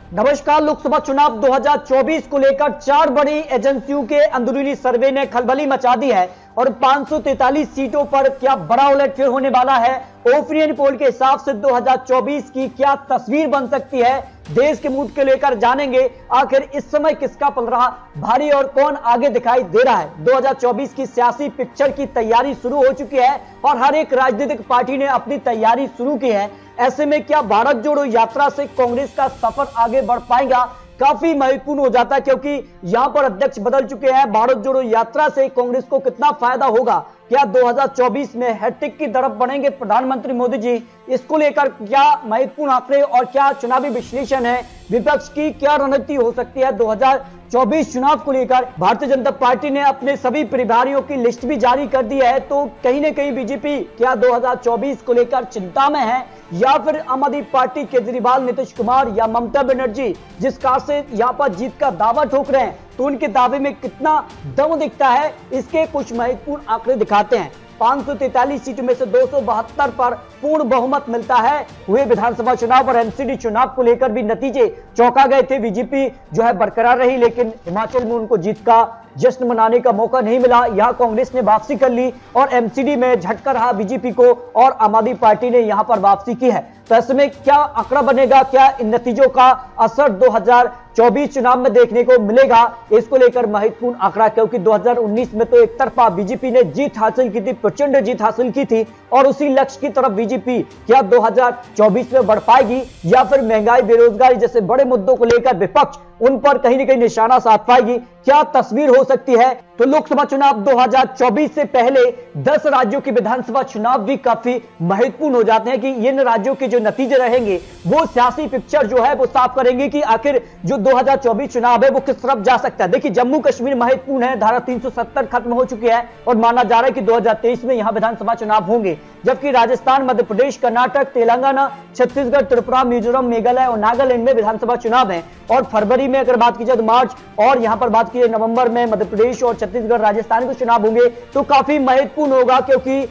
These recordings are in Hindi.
नमस्कार। लोकसभा चुनाव 2024 को लेकर 4 बड़ी एजेंसियों के अंदरूनी सर्वे ने खलबली मचा दी है और 543 सीटों पर क्या बड़ा उलटफेर होने वाला है। ओपिनियन पोल के हिसाब से 2024 की क्या तस्वीर बन सकती है, देश के मूड के लेकर जानेंगे। आखिर इस समय किसका पलड़ा भारी और कौन आगे दिखाई दे रहा है। 2024 की सियासी पिक्चर की तैयारी शुरू हो चुकी है और हर एक राजनीतिक पार्टी ने अपनी तैयारी शुरू की है। ऐसे में क्या भारत जोड़ो यात्रा से कांग्रेस का सफर आगे बढ़ पाएगा, काफी महत्वपूर्ण हो जाता है, क्योंकि यहां पर अध्यक्ष बदल चुके हैं। भारत जोड़ो यात्रा से कांग्रेस को कितना फायदा होगा, क्या 2024 में हैट्रिक की तरफ बढ़ेंगे प्रधानमंत्री मोदी जी, इसको लेकर क्या महत्वपूर्ण आंकड़े और क्या चुनावी विश्लेषण है, विपक्ष की क्या रणनीति हो सकती है 2024 चुनाव को लेकर। भारतीय जनता पार्टी ने अपने सभी प्रभारियों की लिस्ट भी जारी कर दी है, तो कहीं ना कहीं बीजेपी क्या 2024 को लेकर चिंता में है, या फिर आम आदमी पार्टी केजरीवाल, नीतीश कुमार या ममता बनर्जी जिस कार से यहां पर जीत का दावा ठोक रहे हैं, तो उनके दावे में कितना दम दिखता है, इसके कुछ महत्वपूर्ण आंकड़े दिखाते हैं। 543 सीटों में से 272 पर पूर्ण बहुमत मिलता है। हुए विधानसभा चुनाव और एमसीडी चुनाव को लेकर भी नतीजे चौंका गए थे। बीजेपी जो है बरकरार रही, लेकिन हिमाचल में उनको जीत का जश्न मनाने का मौका नहीं मिला। यहां कांग्रेस ने वापसी कर ली और एमसीडी में झटका रहा बीजेपी को और आम आदमी पार्टी ने यहां पर वापसी की है। तो ऐसे में क्या आंकड़ा बनेगा, क्या इन नतीजों का असर 2024 चुनाव में देखने को मिलेगा, इसको लेकर महत्वपूर्ण आंकड़ा, क्योंकि 2019 में तो एक तरफा बीजेपी ने जीत हासिल की थी, प्रचंड जीत हासिल की थी, और उसी लक्ष्य की तरफ बीजेपी क्या 2024 में बढ़ पाएगी, या फिर महंगाई, बेरोजगारी जैसे बड़े मुद्दों को लेकर विपक्ष उन पर कहीं ना कहीं निशाना साध पाएगी, क्या तस्वीर हो सकती है। तो लोकसभा चुनाव 2024 से पहले 10 राज्यों के विधानसभा चुनाव भी काफी महत्वपूर्ण हो जाते हैं कि इन राज्यों के जो नतीजे रहेंगे वो सियासी पिक्चर जो है वो साफ करेंगे कि आखिर जो 2024 चुनाव है वो किस तरफ जा सकता है। देखिए, जम्मू कश्मीर महत्वपूर्ण है, धारा 370 खत्म हो चुकी है और माना जा रहा है कि 2023 में यहां विधानसभा चुनाव होंगे, जबकि राजस्थान, मध्य प्रदेश, कर्नाटक, तेलंगाना, छत्तीसगढ़, त्रिपुरा, मिजोरम, मेघालय और नागालैंड में विधानसभा चुनाव है। और फरवरी में अगर बात की जाए तो मार्च, और यहां पर बात की जाए नवंबर में मध्य प्रदेश और छत्तीसगढ़, राजस्थान के चुनाव होंगे, तो काफी महत्वपूर्ण होगा, क्योंकि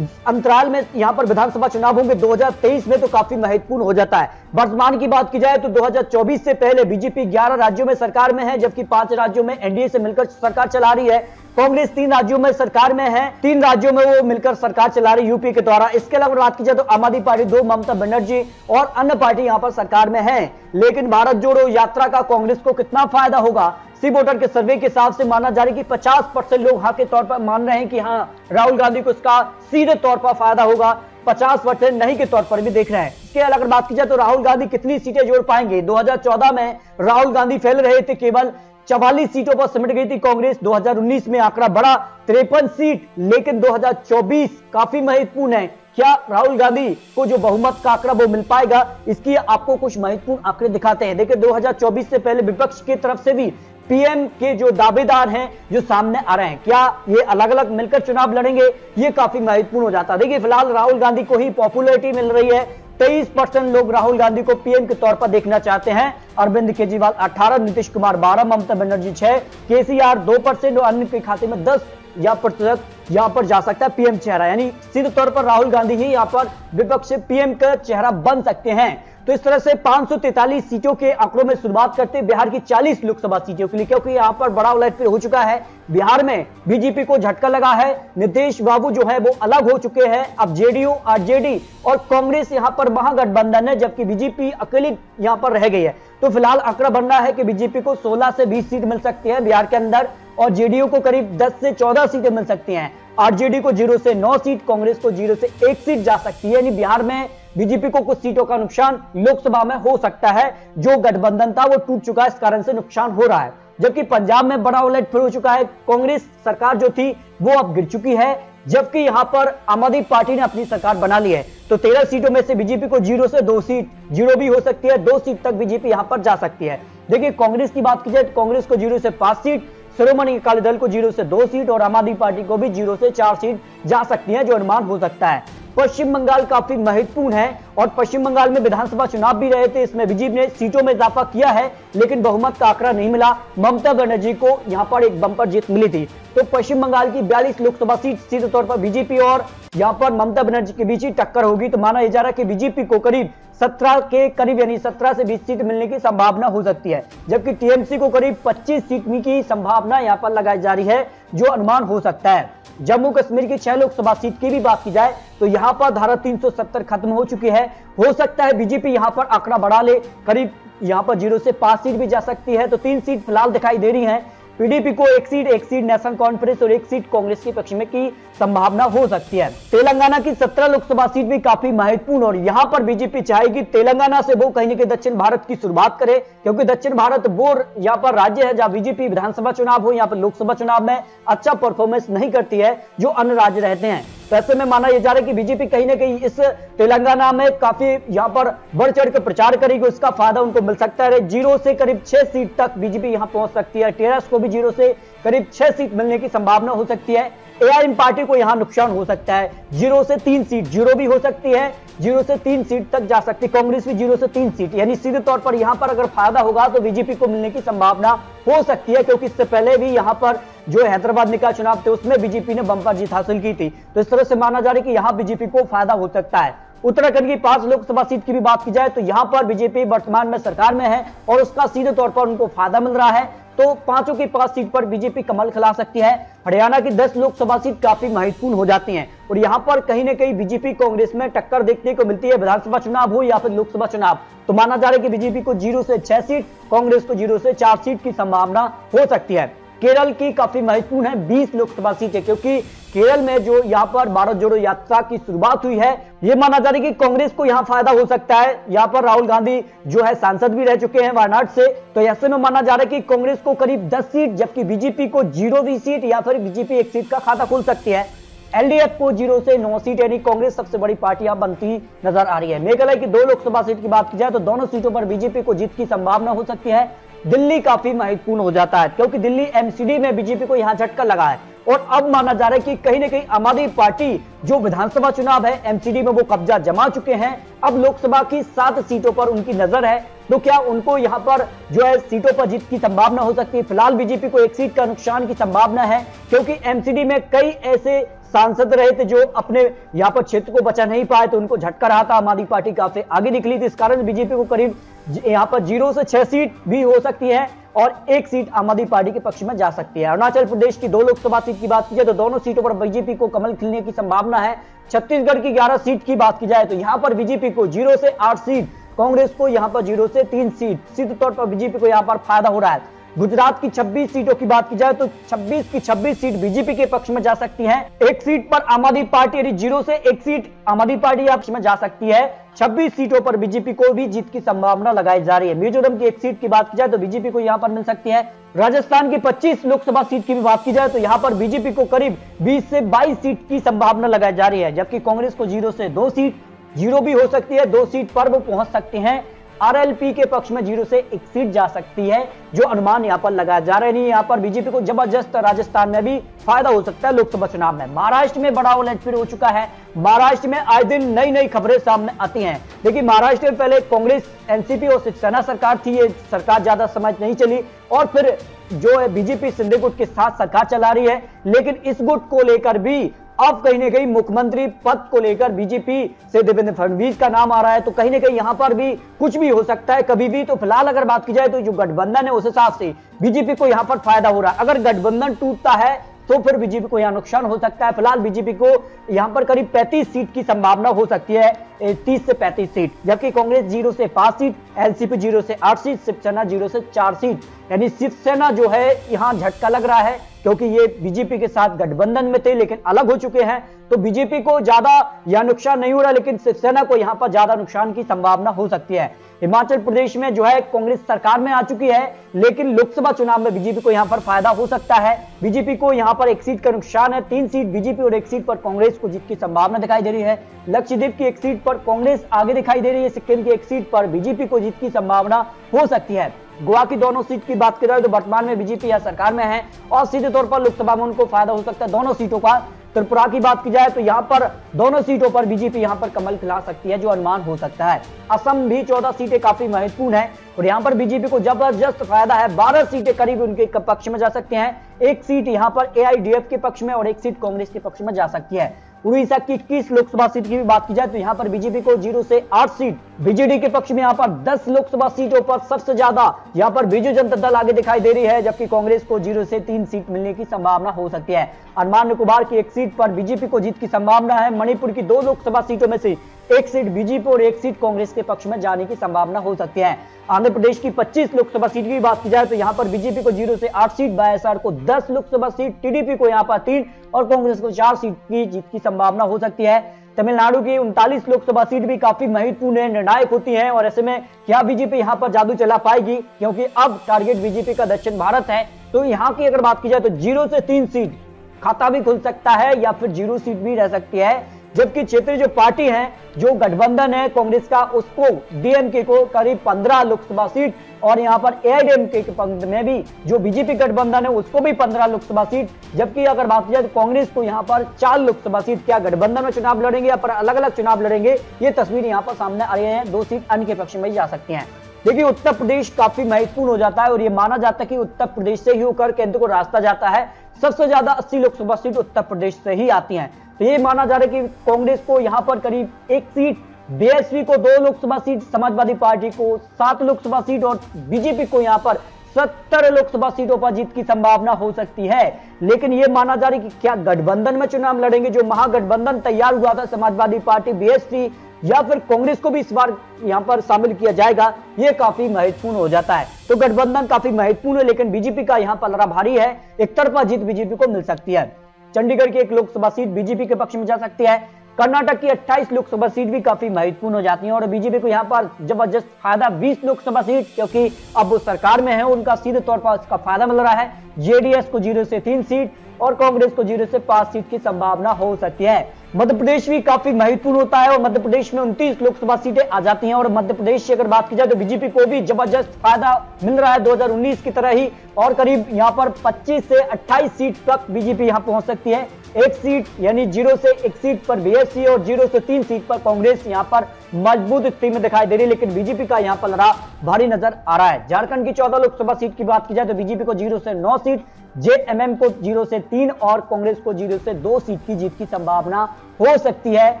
अंतराल में यहां पर विधानसभा चुनाव होंगे 2023 में, तो काफी महत्वपूर्ण हो जाता है। वर्तमान की बात की जाए तो 2024 से पहले बीजेपी 11 राज्यों में सरकार में है, जबकि 5 राज्यों में एनडीए से मिलकर सरकार चला रही है। कांग्रेस 3 राज्यों में सरकार में है, 3 राज्यों में वो मिलकर सरकार चला रही यूपी के द्वारा। इसके अलावा बात की जाए तो आम आदमी पार्टी 2, ममता बनर्जी और अन्य पार्टी यहां पर सरकार में है। लेकिन भारत जोड़ो यात्रा का कांग्रेस को कितना फायदा होगा, सी वोटर के सर्वे के हिसाब से माना जा रहा है कि 50% लोग हाँ के तौर पर मान रहे हैं कि हाँ राहुल गांधी को इसका सीधे तौर पर फायदा होगा, 50% नहीं के तौर पर भी देख रहे हैं। इसके अलावा बात की जाए तो राहुल गांधी कितनी सीटें जोड़ पाएंगे। 2014 में राहुल गांधी फैल रहे थे, केवल 44 सीटों पर सिमट गई थी कांग्रेस। 2019 में आंकड़ा बढ़ा 53 सीट, लेकिन 2024 काफी महत्वपूर्ण है। क्या राहुल गांधी को जो बहुमत का आंकड़ा वो मिल पाएगा, इसकी आपको कुछ महत्वपूर्ण आंकड़े दिखाते हैं। देखिए, 2024 से पहले विपक्ष की तरफ से भी पीएम के जो दावेदार हैं जो सामने आ रहे हैं, क्या ये अलग अलग मिलकर चुनाव लड़ेंगे, ये काफी महत्वपूर्ण हो जाता है। देखिए, फिलहाल राहुल गांधी को ही पॉपुलैरिटी मिल रही है, 23% लोग राहुल गांधी को पीएम के तौर पर देखना चाहते हैं। अरविंद केजरीवाल 18, नीतीश कुमार 12, ममता बनर्जी 6, केसीआर 2% और अन्य के खाते में 10 या प्रतिशत यहां पर जा सकता है पीएम चेहरा, यानी सीधे तौर पर राहुल गांधी ही यहां पर विपक्ष से पीएम का चेहरा बन सकते हैं। तो इस तरह से 543 सीटों के आंकड़ों में शुरुआत करते हैं बिहार की 40 लोकसभा सीटों के लिए, क्योंकि यहां पर बड़ा उलटफेर हो चुका है। बिहार में बीजेपी को झटका लगा है, नीतीश बाबू जो है वो अलग हो चुके हैं। अब जेडीयू, आरजेडी और कांग्रेस यहां पर महागठबंधन है, जबकि बीजेपी अकेली यहां पर रह गई है। तो फिलहाल आंकड़ा बन रहा है कि बीजेपी को 16 से 20 सीट मिल सकती है बिहार के अंदर, और जेडीयू को करीब 10 से 14 सीटें मिल सकती हैं। आरजेडी को 0 से 9 सीट, कांग्रेस को 0 से 1 सीट जा सकती है। यानी बिहार में बीजेपी को कुछ सीटों का नुकसान लोकसभा में हो सकता है, जो गठबंधन था वो टूट चुका है, इस कारण से नुकसान हो रहा है। जबकि पंजाब में बड़ा उलटफेर हो चुका है, कांग्रेस सरकार जो थी वो अब गिर चुकी है, जबकि यहां पर आम आदमी पार्टी ने अपनी सरकार बना ली है। तो 13 सीटों में से बीजेपी को 0 से 2 सीट, 0 भी हो सकती है, 2 सीट तक बीजेपी यहां पर जा सकती है। देखिए, कांग्रेस की बात की जाए तो कांग्रेस को 0 से 5 सीट, शिरोमणि अकाली दल को 0 से 2 सीट और आम आदमी पार्टी को भी 0 से 4 सीट जा सकती है, जो अनुमान हो सकता है। पश्चिम बंगाल काफी महत्वपूर्ण है और पश्चिम बंगाल में विधानसभा चुनाव भी रहे थे। इसमें बीजेपी ने सीटों में इजाफा किया है, लेकिन बहुमत का आंकड़ा नहीं मिला। ममता बनर्जी को यहां पर एक बम्पर जीत मिली थी। तो पश्चिम बंगाल की 42 लोकसभा सीट सीधे तौर पर बीजेपी और यहां पर ममता बनर्जी के बीच ही टक्कर होगी। तो माना जा रहा है कि बीजेपी को करीब 17 के करीब यानी 17 से 20 सीट मिलने की संभावना हो सकती है, जबकि टीएमसी को करीब 25 सीट की संभावना यहां पर लगाई जा रही है, जो अनुमान हो सकता है। जम्मू कश्मीर की 6 लोकसभा सीट की भी बात की जाए तो यहां पर धारा 370 खत्म हो चुकी है। हो सकता है बीजेपी यहां पर आंकड़ा बढ़ा ले, करीब यहां पर 0 से 5 सीट भी जा सकती है। तो 3 सीट फिलहाल दिखाई दे रही हैं। पीडीपी को एक सीट नेशनल कॉन्फ्रेंस और एक सीट कांग्रेस के पक्ष में की संभावना हो सकती है। तेलंगाना की 17 लोकसभा सीट भी काफी महत्वपूर्ण और यहां पर बीजेपी चाहेगी तेलंगाना से वो कहीं न कहीं दक्षिण भारत की शुरुआत करे, क्योंकि दक्षिण भारत वो यहां पर राज्य है जहां बीजेपी विधानसभा चुनाव हो, यहां पर लोकसभा चुनाव में अच्छा परफॉर्मेंस नहीं करती है जो अन्य राज्य रहते हैं। तो ऐसे में माना यह जा रहा है कि बीजेपी कहीं ना कहीं इस तेलंगाना में काफी यहां पर बढ़ चढ़ कर प्रचार करेगी, उसका फायदा उनको मिल सकता है। 0 से करीब 6 सीट तक बीजेपी यहां पहुंच सकती है। टीआरएस को भी 0 से करीब 6 सीट मिलने की संभावना हो सकती है। एआईएम पार्टी को यहां नुकसान हो सकता है, 0 से 3 सीट, 0 भी हो सकती है, 0 से 3 सीट तक जा सकती है। कांग्रेस भी 0 से 3 सीट, यानी सीधे तौर पर यहां पर अगर फायदा होगा तो बीजेपी को मिलने की संभावना हो सकती है, क्योंकि इससे पहले भी यहां पर जो हैदराबाद निकाय चुनाव थे उसमें बीजेपी ने बंपर जीत हासिल की थी। तो इस तरह से माना जा रहा है कि यहां बीजेपी को फायदा हो सकता है। उत्तराखंड की 5 लोकसभा सीट की भी बात की जाए तो यहां पर बीजेपी वर्तमान में सरकार में है और उसका सीधे तौर पर उनको फायदा मिल रहा है। तो 5 की 5 सीट पर बीजेपी कमल खिला सकती है। हरियाणा की 10 लोकसभा सीट काफी महत्वपूर्ण हो जाती हैं और यहां पर कहीं ना कहीं बीजेपी कांग्रेस में टक्कर देखने को मिलती है, विधानसभा चुनाव हो या फिर लोकसभा चुनाव। तो माना जा रहा है कि बीजेपी को 0 से 6 सीट, कांग्रेस को 0 से 4 सीट की संभावना हो सकती है। केरल की काफी महत्वपूर्ण है, 20 लोकसभा सीटें, क्योंकि केरल में जो यहां पर भारत जोड़ो यात्रा की शुरुआत हुई है, यह माना जा रहा है कि कांग्रेस को यहां फायदा हो सकता है। यहां पर राहुल गांधी जो है सांसद भी रह चुके हैं वायनाड से, तो ऐसे में माना जा रहा है कि कांग्रेस को करीब 10 सीट, जबकि बीजेपी को 0 सीट या फिर बीजेपी 1 सीट का खाता खोल सकती है। एलडीएफ को 0 से 9 सीट, यानी कांग्रेस सबसे बड़ी पार्टी यहां बनती नजर आ रही है। मेघालय की 2 लोकसभा सीट की बात की जाए तो दोनों सीटों पर बीजेपी को जीत की संभावना हो सकती है। दिल्ली काफी महत्वपूर्ण हो जाता है, क्योंकि दिल्ली एमसीडी में बीजेपी को यहां झटका लगा है और अब माना जा रहा है कि कहीं ना कहीं आम आदमी पार्टी जो विधानसभा चुनाव है एमसीडी में वो कब्जा जमा चुके हैं। अब लोकसभा की 7 सीटों पर उनकी नजर है, तो क्या उनको यहां पर जो है सीटों पर जीत की संभावना हो सकती है। फिलहाल बीजेपी को 1 सीट का नुकसान की संभावना है, क्योंकि एमसीडी में कई ऐसे सांसद रहे थे जो अपने यहां पर क्षेत्र को बचा नहीं पाए, तो उनको झटका रहा था। आम आदमी पार्टी काफी आगे निकली थी, इस कारण बीजेपी को करीब यहां पर 0 से 6 सीट भी हो सकती है और 1 सीट आम आदमी पार्टी के पक्ष में जा सकती है। अरुणाचल प्रदेश की 2 लोकसभा सीट की बात की जाए तो दोनों सीटों पर बीजेपी को कमल खिलने की संभावना है। छत्तीसगढ़ की 11 सीट की बात की जाए तो यहां पर बीजेपी को 0 से 8 सीट, कांग्रेस को यहां पर 0 से 3 सीट, सीधे तौर पर बीजेपी को यहां पर फायदा हो रहा है। गुजरात की 26 सीटों की बात की जाए तो 26 की 26 सीट बीजेपी के पक्ष में जा सकती हैं। 1 सीट पर आम आदमी पार्टी, यानी 0 से 1 सीट आम आदमी पार्टी पक्ष में जा सकती है। 26 सीटों पर बीजेपी को भी जीत की संभावना लगाई जा रही है। मिजोरम की 1 सीट की बात की जाए तो बीजेपी को यहां पर मिल सकती है। राजस्थान की 25 लोकसभा सीट की भी बात की जाए तो यहां पर बीजेपी को करीब 20 से 22 सीट की संभावना लगाई जा रही है, जबकि कांग्रेस को 0 से 2 सीट, 0 भी हो सकती है, 2 सीट पर वो पहुंच सकते हैं। आरएलपी के पक्ष में 0 से 1 सीट जा सकती है, जो अनुमान यहां पर लगाया जा रहा है। नहीं, यहां पर बीजेपी को जबरदस्त राजस्थान में भी फायदा हो सकता है लोकसभा चुनाव में। महाराष्ट्र में बड़ा उलटफेर हो चुका है। महाराष्ट्र में आए दिन नई नई खबरें सामने आती हैं। देखिए, महाराष्ट्र में पहले कांग्रेस, एनसीपी और शिवसेना सरकार थी, ये सरकार ज्यादा समय नहीं चली और फिर जो है बीजेपी शिंदे गुट के साथ सरकार चला रही है, लेकिन इस गुट को लेकर भी अब कहीं ना कहीं मुख्यमंत्री पद को लेकर बीजेपी से देवेंद्र फडणवीस का नाम आ रहा है। तो कहीं ना कहीं यहां पर भी कुछ भी हो सकता है कभी भी। तो फिलहाल अगर बात की जाए तो जो गठबंधन है उस हिसाब से बीजेपी को यहां पर फायदा हो रहा है। अगर गठबंधन टूटता है तो फिर बीजेपी को यहां नुकसान हो सकता है। फिलहाल बीजेपी को यहां पर करीब 35 सीट की संभावना हो सकती है, 30 से 35 सीट, जबकि कांग्रेस 0 से 5 सीट, एलसीपी 0 से 8 सीट, शिवसेना 0 से 4 सीट। यानी शिवसेना जो है यहां झटका लग रहा है, क्योंकि ये बीजेपी के साथ गठबंधन में थे लेकिन अलग हो चुके हैं। तो बीजेपी को ज्यादा यह नुकसान नहीं हो रहा, लेकिन शिवसेना को यहां पर ज्यादा नुकसान की संभावना हो सकती है। हिमाचल प्रदेश में जो है कांग्रेस सरकार में आ चुकी है, लेकिन लोकसभा चुनाव में बीजेपी को यहां पर फायदा हो सकता है। बीजेपी को यहां पर 1 सीट का नुकसान है, 3 सीट बीजेपी और 1 सीट पर कांग्रेस को जीत की संभावना दिखाई दे रही है। लक्षद्वीप की 1 सीट पर कांग्रेस आगे दिखाई दे रही है, सिक्किम की 1 सीट पर बीजेपी को जीत की संभावना हो सकती है। गोवा की दोनों सीट की बात करें तो वर्तमान में बीजेपी या सरकार में है और सीधे तौर पर लोकसभा में उनको फायदा हो सकता है दोनों सीटों का। त्रिपुरा की बात की जाए तो यहां पर दोनों सीटों पर बीजेपी यहां पर कमल खिला सकती है, जो अनुमान हो सकता है। असम भी 14 सीटें काफी महत्वपूर्ण है और यहां पर बीजेपी को जबरदस्त फायदा है। 12 सीटें करीब उनके पक्ष में जा सकती हैं। एक सीट यहां पर एआईडीएफ के पक्ष में और एक सीट कांग्रेस के पक्ष में जा सकती है। उड़ीसा की 21 लोकसभा सीट की भी बात की जाए तो यहां पर बीजेपी को 0 से 8 सीट, बीजेडी के पक्ष में यहां पर 10 लोकसभा सीटों पर सबसे ज्यादा यहां पर बीजू जनता दल आगे दिखाई दे रही है, जबकि कांग्रेस को 0 से 3 सीट मिलने की संभावना हो सकती है। अंडमान निकोबार की एक सीट पर बीजेपी को जीत की संभावना है। मणिपुर की 2 लोकसभा सीटों में से एक सीट बीजेपी और एक सीट कांग्रेस के पक्ष में जाने की संभावना हो सकती है। आंध्र प्रदेश की 25 लोकसभा सीट की बात की जाए तो यहां पर बीजेपी को 0 से 8 सीट, वाईएसआर को 10 लोकसभा सीट, टीडीपी को यहां पर 3 और कांग्रेस को 4 सीट की जीत की संभावना हो सकती है। तमिलनाडु की 39 लोकसभा सीट भी काफी महत्वपूर्ण है, निर्णायक होती है और ऐसे में क्या बीजेपी यहां पर जादू चला पाएगी, क्योंकि अब टारगेट बीजेपी का दक्षिण भारत है। तो यहां की अगर बात की जाए तो 0 से 3 सीट खाता भी खुल सकता है या फिर 0 सीट भी रह सकती है। जबकि क्षेत्रीय जो पार्टी है, जो गठबंधन है कांग्रेस का, उसको डीएमके को करीब 15 लोकसभा सीट और यहां पर एआईडीएमके के पंक्ति में भी जो बीजेपी गठबंधन है उसको भी 15 लोकसभा सीट। जबकि अगर बात की जाए तो कांग्रेस को यहां पर 4 लोकसभा सीट। क्या गठबंधन में चुनाव लड़ेंगे या पर अलग अलग चुनाव लड़ेंगे, ये तस्वीर यहां पर सामने आ रही है। 2 सीट अन्य के पक्ष में जा सकती हैं। देखिए उत्तर प्रदेश काफी महत्वपूर्ण हो जाता है और यह माना जाता है कि उत्तर प्रदेश से ही होकर केंद्र को रास्ता जाता है। सबसे ज्यादा 80 लोकसभा सीट उत्तर प्रदेश से ही आती हैं। तो ये माना जा रहा है कि कांग्रेस को यहां पर करीब 1 सीट, बीएसपी को 2 लोकसभा सीट, समाजवादी पार्टी को 7 लोकसभा सीट और बीजेपी को यहां पर 70 लोकसभा सीटों पर जीत की संभावना हो सकती है। लेकिन यह माना जा रहा है कि क्या गठबंधन में चुनाव लड़ेंगे, जो महागठबंधन तैयार हुआ था समाजवादी पार्टी, बीएसपी, या फिर कांग्रेस को भी इस बार यहां पर शामिल किया जाएगा, यह काफी महत्वपूर्ण हो जाता है। तो गठबंधन काफी महत्वपूर्ण है, लेकिन बीजेपी का यहां पलड़ा भारी है। एक तरफा जीत बीजेपी को मिल सकती है। चंडीगढ़ की 1 लोकसभा सीट बीजेपी के पक्ष में जा सकती है। कर्नाटक की 28 लोकसभा सीट भी काफी महत्वपूर्ण हो जाती है और बीजेपी को यहां पर जबरदस्त फायदा 20 लोकसभा सीट, क्योंकि अब वो सरकार में है, उनका सीधे तौर पर इसका फायदा मिल रहा है। जेडीएस को 0 से 3 सीट और कांग्रेस को 0 से 5 सीट की संभावना हो सकती है। मध्य प्रदेश भी काफी महत्वपूर्ण होता है और मध्य प्रदेश में 29 लोकसभा सीटें आ जाती हैं और मध्य प्रदेश की अगर बात की जाए तो बीजेपी को भी जबरदस्त फायदा मिल रहा है 2019 की तरह ही, और करीब यहां पर 25 से 28 सीट तक बीजेपी यहां पहुंच सकती है। 1 सीट यानी 0 से 1 सीट पर बीएसपी और 0 से 3 सीट पर कांग्रेस यहां पर मजबूत स्थिति में दिखाई दे रही है, लेकिन बीजेपी का यहां पलड़ा भारी नजर आ रहा है। झारखंड की 14 लोकसभा सीट की बात की जाए तो बीजेपी को 0 से 9 सीट, जेएमएम को 0 से 3 और कांग्रेस को 0 से 2 सीट की जीत की संभावना हो सकती है,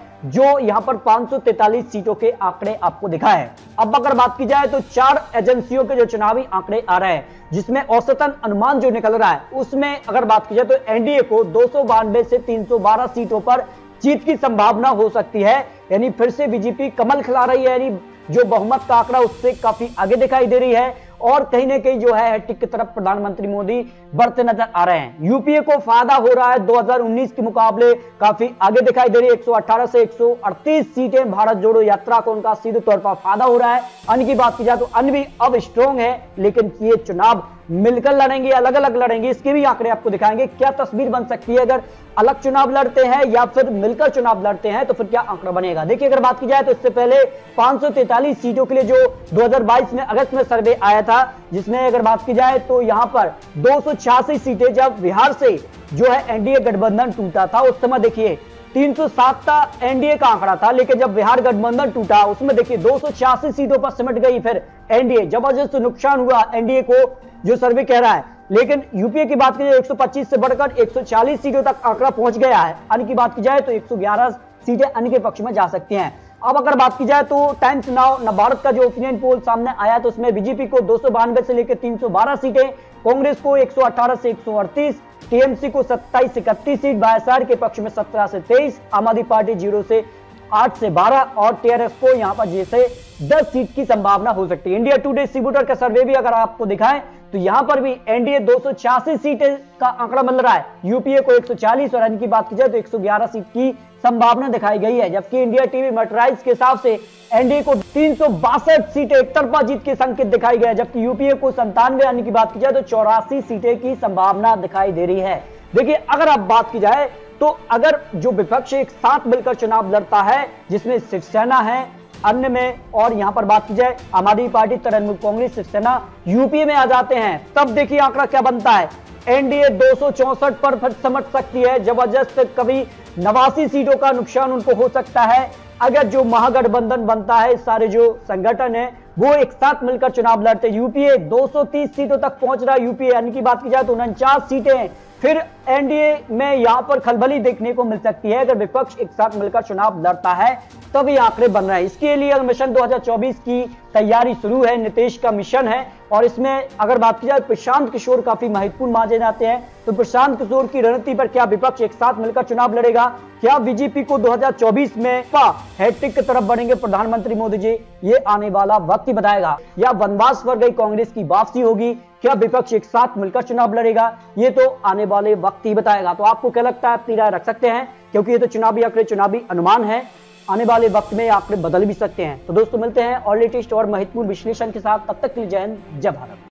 जो यहां पर 543 सीटों के आंकड़े आपको दिखा है। अब अगर बात की जाए तो 4 एजेंसियों के जो चुनावी आंकड़े आ रहे हैं, जिसमें औसतन अनुमान जो निकल रहा है, उसमें अगर बात की जाए तो एनडीए को 292 से 312 सीटों पर जीत की संभावना हो सकती है। यानी फिर से बीजेपी कमल खिला रही है, यानी जो बहुमत का आंकड़ा उससे काफी आगे दिखाई दे रही है और कहीं ना कहीं जो है हैट्रिक की तरफ प्रधानमंत्री मोदी बढ़ते नजर आ रहे हैं। यूपीए को फायदा हो रहा है 2019 के मुकाबले काफी आगे दिखाई दे रही है। 118 से 138 सीटें भारत जोड़ो यात्रा को उनका सीधे तौर पर फायदा हो रहा है। अन्य की बात की जाए तो अन्य भी अब स्ट्रॉन्ग है, लेकिन ये चुनाव मिलकर लड़ेंगे, अलग अलग लड़ेंगे, इसके भी आंकड़े आपको दिखाएंगे। क्या तस्वीर बन सकती है अगर अलग चुनाव लड़ते हैं या फिर मिलकर चुनाव लड़ते हैं, तो फिर क्या आंकड़ा बनेगा। देखिए अगर बात की जाए तो इससे पहले 543 सीटों के लिए जो 2022 में अगस्त में सर्वे आया था, जिसमें अगर बात की जाए तो यहां पर 286 सीटें जब बिहार से जो है एनडीए गठबंधन टूटा था, उस समय देखिए 307 का एनडीए का आंकड़ा था, लेकिन जब बिहार गठबंधन टूटा उसमें देखिए 286 सीटों पर सिमट गई फिर एनडीए। जबरदस्त नुकसान हुआ एनडीए को, जो सर्वे कह रहा है। लेकिन यूपीए की बात की जाए 125 से बढ़कर 140 सीटों तक आंकड़ा पहुंच गया है। अन्य की बात की जाए तो 111 सीटें अन्य के पक्ष में जा सकती हैं। अब अगर बात की जाए तो टाइम्स नाउ नवभारत का जो ओपिनियन पोल सामने आया तो उसमें बीजेपी को 292 से लेकर 312 सीटें, कांग्रेस को 118 से 138, टीएमसी को 27 से 31 सीट, वाईएसआर के पक्ष में 17 से 23, आम आदमी पार्टी 0 से 8 से 12 और टीआरएस को यहां पर जैसे 10 सीट की संभावना हो सकती है। इंडिया टुडे डिस्ट्रीब्यूटर का सर्वे भी अगर आपको दिखाएं तो यहां पर भी एनडीए 286 सीटें का आंकड़ा मिल रहा है, यूपीए को 140 और अन्य की बात की जाए तो 111 सीट की संभावना दिखाई गई है। जबकि इंडिया टीवी मटेराइज के हिसाब से एनडीए को 362 सीटें एक तरफा जीत के संकेत दिखाई गए, जबकि यूपीए को 97, अन्य की बात की जाए तो 84 सीटें की संभावना दिखाई दे रही है। देखिए अगर आप बात की जाए तो अगर जो विपक्ष एक साथ मिलकर चुनाव लड़ता है, जिसमें शिवसेना है अन्य में, और यहां पर बात की जाए आम आदमी पार्टी, तृणमूल कांग्रेस, शिवसेना यूपीए में आ जाते हैं, तब देखिए आंकड़ा क्या बनता है। एनडीए 264 पर समझ सकती है। जबरदस्त कभी 89 सीटों का नुकसान उनको हो सकता है अगर जो महागठबंधन बनता है, सारे जो संगठन है वो एक साथ मिलकर चुनाव लड़ते। यूपीए 230 सीटों तक पहुंच रहा है। यूपीए यानी की बात की जाए तो 49 सीटें हैं। फिर एनडीए में यहां पर खलबली देखने को मिल सकती है अगर विपक्ष एक साथ मिलकर चुनाव लड़ता है, तब ये आंकड़े बन रहे हैं। इसके लिए मिशन 2024 की तैयारी शुरू है, नीतीश का मिशन है। और इसमें अगर बात की जाए प्रशांत किशोर काफी महत्वपूर्ण माने जाते हैं, तो प्रशांत किशोर की रणनीति पर क्या विपक्ष एक साथ मिलकर चुनाव लड़ेगा? क्या बीजेपी को 2024 में हैट्रिक की तरफ बढ़ेंगे प्रधानमंत्री मोदी जी? ये आने वाला वक्त ही बताएगा। या वनवास पर गई कांग्रेस की वापसी होगी? क्या विपक्ष एक साथ मिलकर चुनाव लड़ेगा? ये तो आने वाले वक्त ही बताएगा। तो आपको क्या लगता है? अपनी राय रख सकते हैं, क्योंकि ये तो चुनावी आंकड़े, चुनावी अनुमान है। आने वाले वक्त में आंकड़े बदल भी सकते हैं। तो दोस्तों मिलते हैं और लेटेस्ट और महत्वपूर्ण विश्लेषण के साथ। तब तक के लिए जय हिंद, जय भारत।